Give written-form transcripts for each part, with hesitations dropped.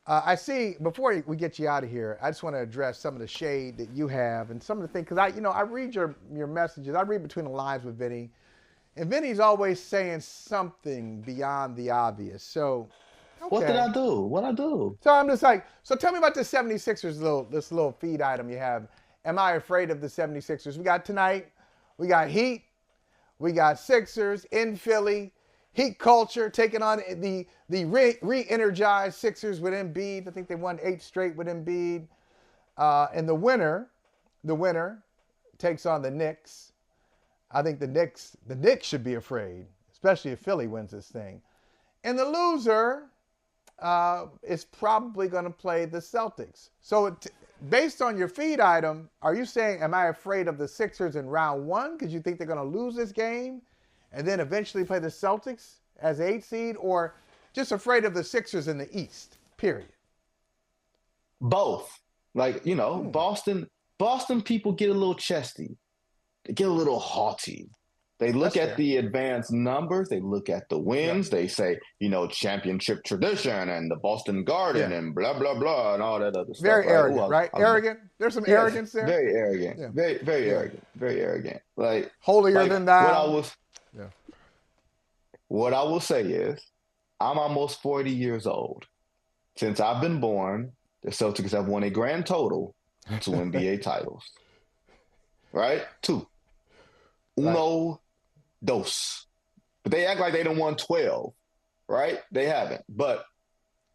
I see, before we get you out of here, I just want to address some of the shade that you have and some of the things, because I read your messages. I read between the lines with Vinny, and Vinny's always saying something beyond the obvious. So, What did okay. I do? What I do? So I'm just like, so tell me about the 76ers this little feed item you have. Am I afraid of the 76ers? We got tonight, we got Heat, we got Sixers in Philly. Heat culture taking on the re-energized Sixers with Embiid. I think they won 8 straight with Embiid. And the winner takes on the Knicks. I think the Knicks should be afraid, especially if Philly wins this thing. And the loser is probably going to play the Celtics. So based on your feed item, are you saying, am I afraid of the Sixers in round one because you think they're going to lose this game and then eventually play the Celtics as 8 seed, or just afraid of the Sixers in the East, period? Both. Like, Hmm. Boston people get a little chesty. They get a little haughty. They look That's at fair. the advanced numbers. They look at the Yeah. wins. They say, championship tradition and the Boston Garden Yeah. and blah, blah, blah, and all that other stuff, Very right? arrogant, Oh, right? Arrogant. There's some yes, arrogance there. very arrogant. Yeah. Very, very Yeah. arrogant. Very arrogant. Like, Holier like than thou. Yeah. what I will say is, I'm almost 40 years old. Since I've been born, the Celtics have won a grand total 2 NBA titles, right? Two. Right. Uno, dos. But they act like they done won 12, right? They haven't. But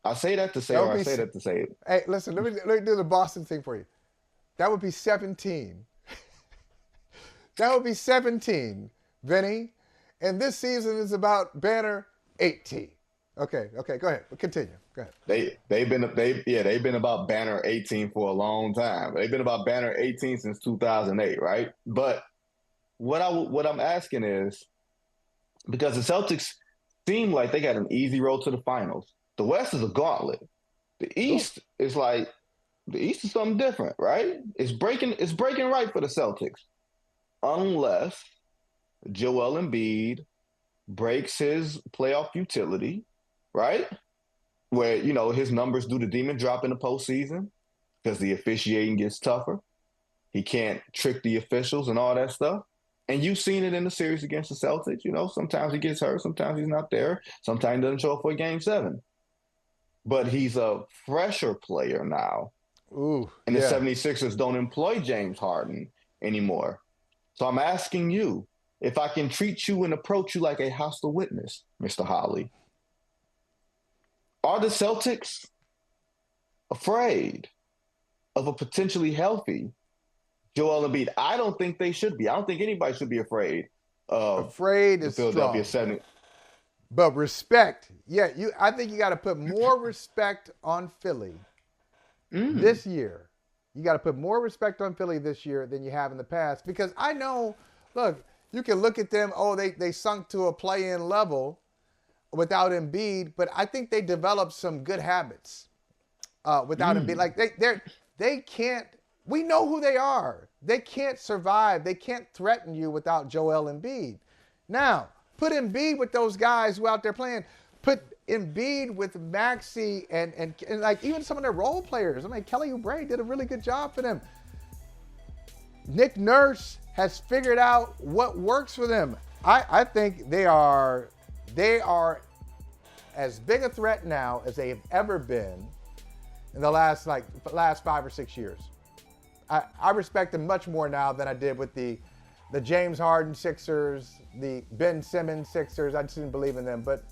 I say that to say, That or would I be. say that to say, Hey, listen. Let me do the Boston thing for you. That would be 17. That would be 17, Vinny. And this season is about banner 18. Okay. Go ahead. Continue. Go ahead. they've been about banner 18 for a long time. They've been about banner 18 since 2008, right? But what I'm asking is, because the Celtics seem like they got an easy road to the finals. The West is a gauntlet. The Sure. East is like the East is something different, right? It's breaking right for the Celtics, unless Joel Embiid breaks his playoff utility, right? Where his numbers do the demon drop in the postseason because the officiating gets tougher. He can't trick the officials and all that stuff. And you've seen it in the series against the Celtics. Sometimes he gets hurt, sometimes he's not there, sometimes he doesn't show up for game 7. But he's a fresher player now. Ooh, And the yeah. 76ers don't employ James Harden anymore. So I'm asking you, if I can treat you and approach you like a hostile witness, Mr. Holley, are the Celtics afraid of a potentially healthy Joel Embiid? I don't think they should be. I don't think anybody should be afraid of Afraid the is Philadelphia strong, 70. but respect. Yeah, I think you got to put more respect on Philly Mm, this year. You got to put more respect on Philly this year than you have in the past, because I know. Look, you can look at them. Oh, they sunk to a play-in level without Embiid, but I think they developed some good habits without Embiid. mm. Like they can't. We know who they are. They can't survive. They can't threaten you without Joel Embiid. Now, put Embiid with those guys who are out there playing. Put Embiid with Maxey and like even some of their role players. I mean, Kelly Oubre did a really good job for them. Nick Nurse has figured out what works for them. I think they are as big a threat now as they have ever been in the last 5 or 6 years. I respect them much more now than I did with the James Harden Sixers, the Ben Simmons Sixers. I just didn't believe in them. But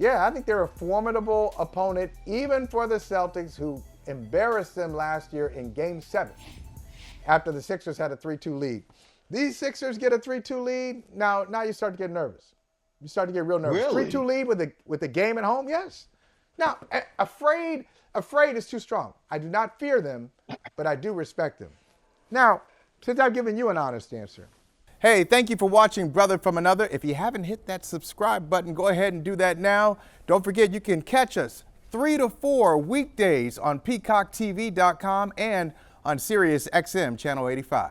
yeah, I think they're a formidable opponent, even for the Celtics, who embarrassed them last year in Game 7 after the Sixers had a 3-2 lead. These Sixers get a 3-2 lead. Now you start to get nervous. You start to get real nervous. 3-2 Really? lead with the game at home, yes. Now, afraid is too strong. I do not fear them, but I do respect them. Now, since I've given you an honest answer. Hey, thank you for watching Brother from Another. If you haven't hit that subscribe button, go ahead and do that now. Don't forget, you can catch us 3 to 4 weekdays on peacocktv.com and on Sirius XM Channel 85.